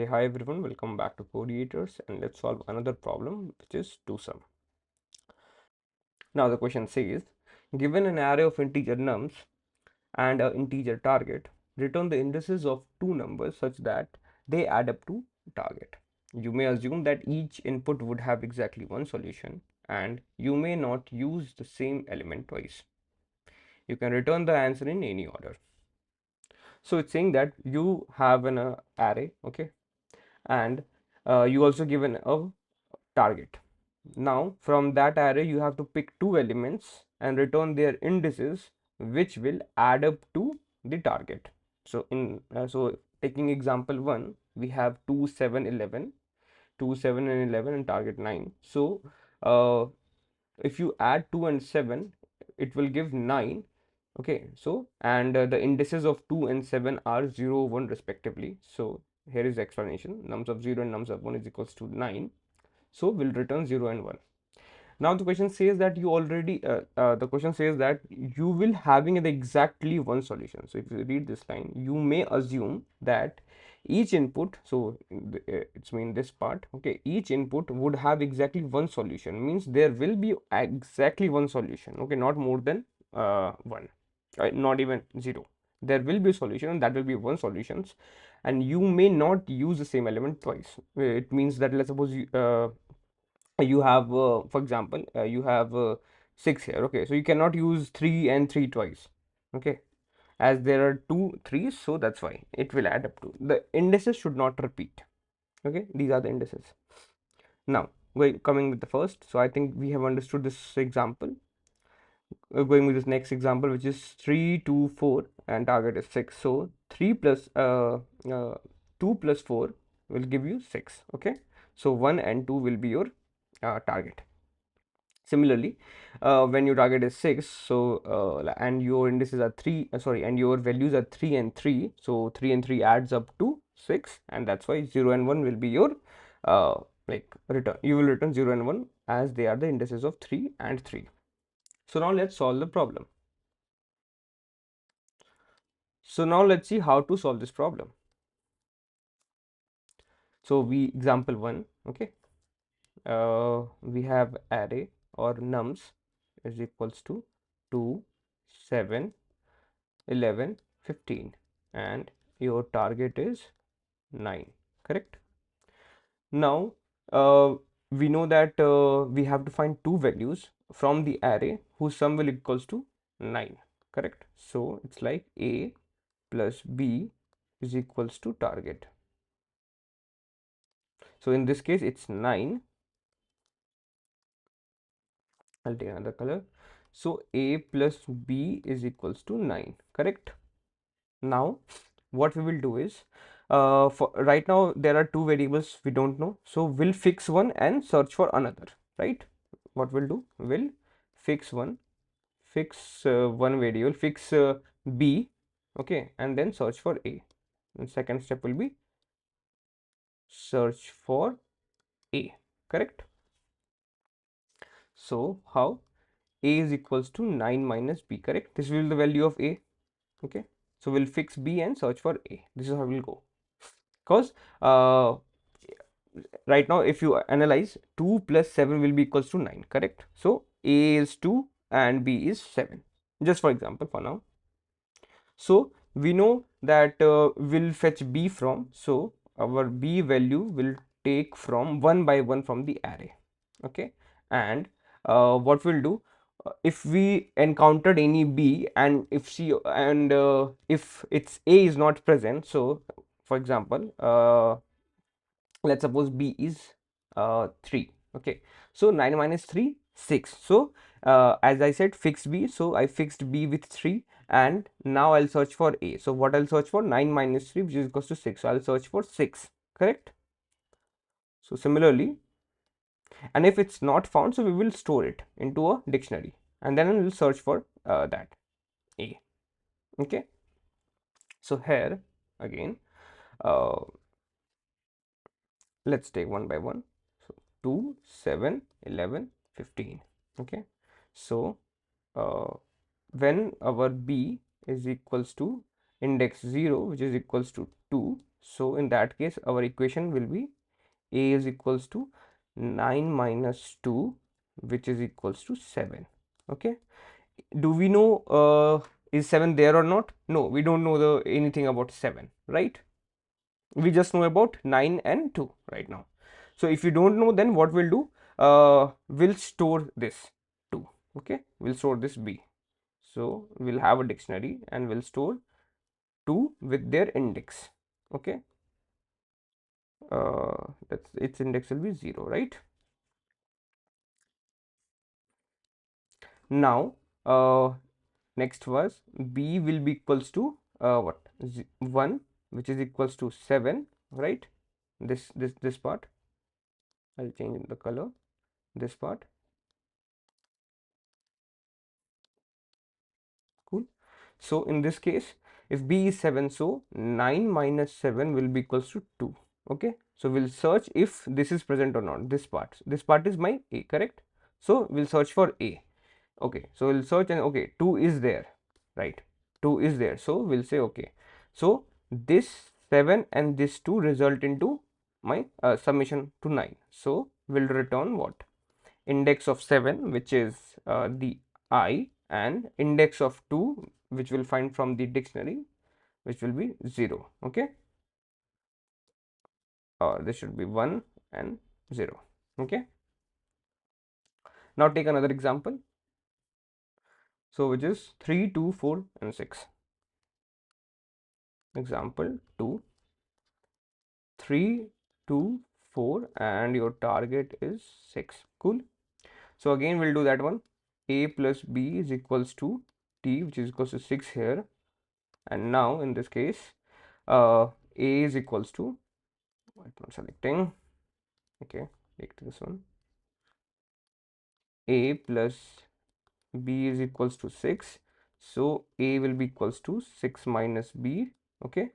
Hey, hi everyone, welcome back to Codiators, and let's solve another problem, which is twoSum. Now the question says, given an array of integer nums and an integer target, return the indices of two numbers such that they add up to target. You may assume that each input would have exactly one solution, and you may not use the same element twice. You can return the answer in any order. So it's saying that you have an array, okay, and you also given a target. Now from that array you have to pick two elements and return their indices, which will add up to the target. So taking example 1, we have 2 7 11, 2 7 and 11 and target 9. So uh, if you add 2 and 7, it will give 9. Okay, so and the indices of 2 and 7 are 0 1 respectively. So here is the explanation: nums of 0 and nums of 1 is equals to 9, so we'll return 0 and 1. Now the question says that the question says that you will having the exactly one solution. So if you read this line, you may assume that each input, so it's mean this part, okay, each input would have exactly one solution, means there will be exactly one solution, okay, not more than one, right? Not even zero. There will be a solution, and that will be one solutions, and you may not use the same element twice. It means that, let's suppose you have for example you have 6 here, okay, so you cannot use 3 and 3 twice, okay, as there are two threes, so that's why it will add up to the indices should not repeat. Okay, these are the indices. Now coming with the first, so I think we have understood this example. Going with this next example, which is 3 2 4 and target is 6, so 3 plus 2 plus 4 will give you 6. Okay, so 1 and 2 will be your target. Similarly, when your target is 6, so and your indices are 3, sorry, and your values are 3 and 3, so 3 and 3 adds up to 6, and that's why 0 and 1 will be your return. You will return 0 and 1 as they are the indices of 3 and 3. So now let's solve the problem. So now let's see how to solve this problem. So we example 1, okay, we have array or nums is equals to 2 7 11 15, and your target is 9, correct? Now we know that we have to find two values from the array whose sum will equals to 9, correct? So it's like a plus b is equals to target. So in this case it's 9. I'll take another color. So a plus b is equals to 9, correct? Now what we will do is, for right now there are two variables we don't know, so we'll fix one and search for another, right? What we'll do, we'll fix one variable, fix b, okay, and then search for a, and second step will be search for a, correct? So how? A is equals to 9 minus b, correct? This will be the value of a, okay, so we'll fix b and search for a. This is how we'll go, because right now if you analyze, 2 plus 7 will be equals to 9, correct? So a is 2 and b is 7, just for example for now. So we know that we'll fetch b from, so our b value will take from one by one from the array, okay, and what we'll do, if we encountered any b, and if its a is not present, so for example let's suppose b is 3, okay, so 9 minus 3 6, so as I said, fixed b, so I fixed b with 3, and now I'll search for a. So what I'll search for, 9 minus 3, which is equals to 6, so I'll search for 6, correct? So similarly, and if it's not found, so we will store it into a dictionary, and then we'll search for that a, okay. So here again, uh, let's take one by one. So 2 7 11 15, okay. So when our b is equals to index 0, which is equals to 2, So in that case, our equation will be a is equals to 9 minus 2, which is equals to 7. Okay. Do we know is 7 there or not? No, we don't know anything about 7, right? We just know about 9 and 2 right now. So if you don't know, then what we'll do, we'll store this 2. Okay, we'll store this b. So we'll have a dictionary and we'll store 2 with their index. Okay, that's its index will be 0, right? Now next was b will be equals to what 1, which is equals to 7, right? This part, I'll change the color, this part. Cool. So in this case, if b is 7, so 9 minus 7 will be equals to 2. Okay, so we'll search if this is present or not. This part is my a, correct? So we'll search for a. Okay, so we'll search and okay, 2 is there, right? 2 is there, so we'll say okay. So this 7 and this 2 result into my summation to 9. So we'll return what? Index of 7, which is the I, and index of 2, which we'll find from the dictionary, which will be 0. Okay, this should be 1 and 0. Okay, now take another example, so which is 3, 2, 4 and 6. Example 2, 3, 2, 4 and your target is 6. Cool. So again we'll do that one. A plus b is equals to t, which is equals to 6 here, and now in this case a is equals to, I'm not selecting, okay, take this one, a plus b is equals to 6, so a will be equals to 6 minus b. Okay,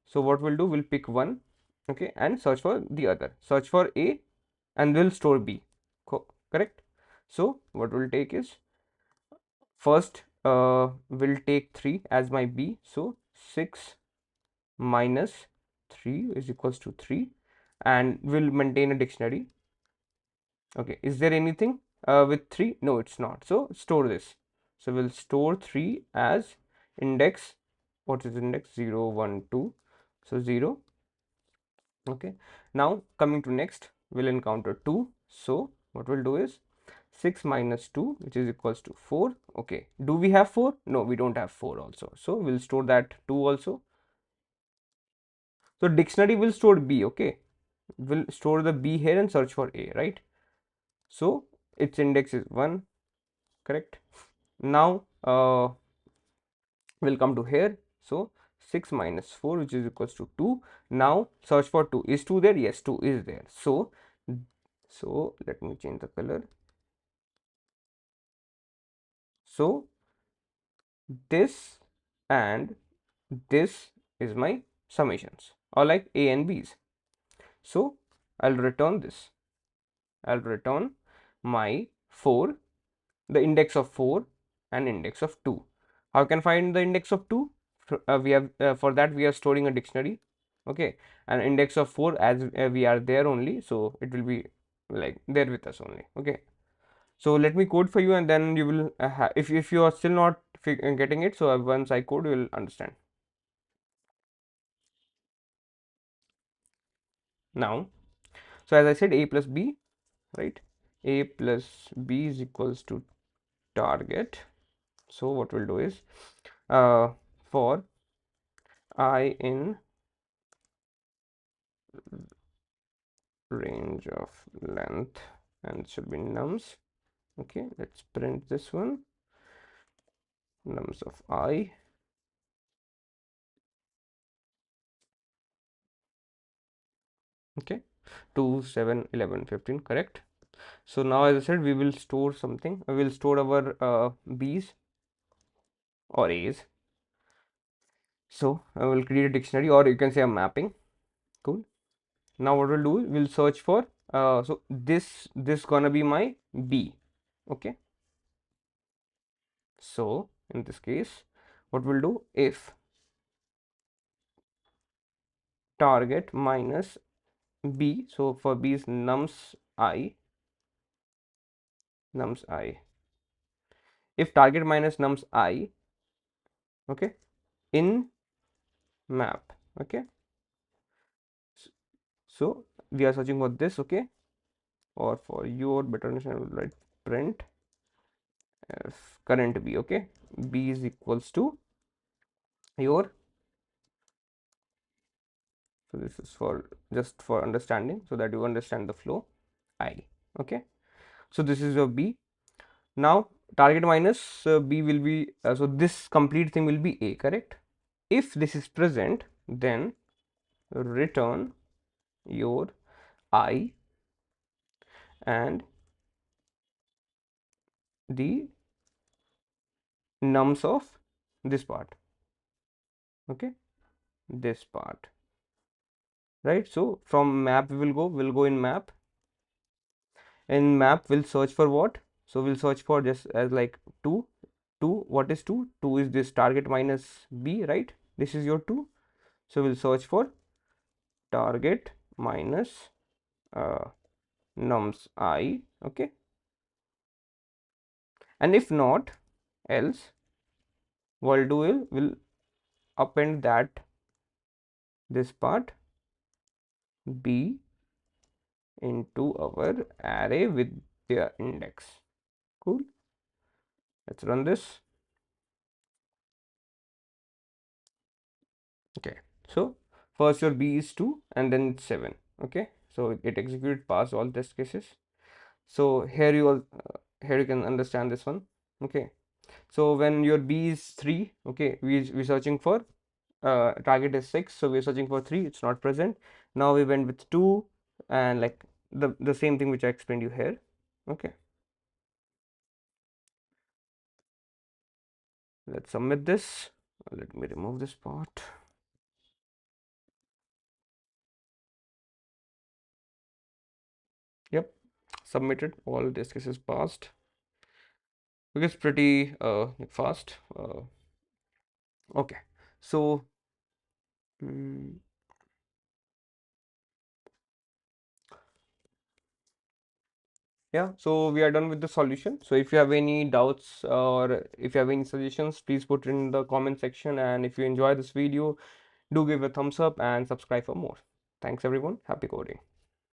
so what we'll do, we'll pick one, okay, and search for the other, search for a and we'll store b. Correct. So what we'll take is, first we'll take 3 as my b, so 6 minus 3 is equals to 3, and we'll maintain a dictionary. Okay, is there anything with 3? No, it's not. So store this. So we'll store 3 as index. What is index? 0, 1, 2. So 0. Okay, now coming to next, we'll encounter 2. So what we'll do is 6 minus 2, which is equals to 4. Okay, do we have 4? No, we don't have 4 also. So we'll store that 2 also. So dictionary will store b. Okay, we'll store the b here and search for a, right? So its index is 1, correct? Now we'll come to here. So 6 minus 4, which is equals to 2. Now search for 2. Is 2 there? Yes, 2 is there. So let me change the color. So this and this is my summations, or like a and b's. So I'll return this. I'll return my 4, the index of 4 and index of 2. How can find the index of 2? We have for that we are storing a dictionary. Okay, and index of 4, as we are there only, so it will be like there with us only. Okay, so let me code for you, and then you will if you are still not getting it, so once I code, you will understand. Now, so as I said, a plus b, right? A plus b is equals to target. So what we'll do is, for I in range of length, and it should be nums. Okay, let's print this one, nums of I. Okay, 2, 7, 11, 15, correct. So now, as I said, we will store something. We will store our b's or a's. So I will create a dictionary, or you can say a mapping. Cool. Now what we'll do, we'll search for so this gonna be my b. Okay, so in this case, what we'll do, if target minus b. So for b is nums I. If target minus nums I, okay, in map, okay. So we are searching for this, okay, or for your better understanding, I will write print current b, okay. B is equals to your, so this is for just for understanding so that you understand the flow, I, okay. So this is your b. Now target minus b will be so this complete thing will be a, correct? If this is present, then return your I and the nums of this part, okay, this part, right? So from map we'll go in map. In map we'll search for what? So we'll search for just as like 2. What is 2? 2 is this target minus b, right? This is your 2. So we'll search for target minus uh, nums I, okay. And if not, else what will append that this part b into our array with their index. Cool. Let's run this. Okay. So first your b is 2 and then it's 7. Okay. So it executes pass all test cases. So here you all here you can understand this one. Okay. So when your b is 3, okay, we're searching for target is 6, so we're searching for 3, it's not present. Now we went with 2 and like the same thing which I explained you here. Okay. Let's submit this. Let me remove this part. Yep, submitted. All test cases passed. Because pretty fast. Okay, so mm, yeah, so we are done with the solution. So if you have any doubts or if you have any suggestions, please put it in the comment section. And if you enjoy this video, do give a thumbs up and subscribe for more. Thanks everyone. Happy coding.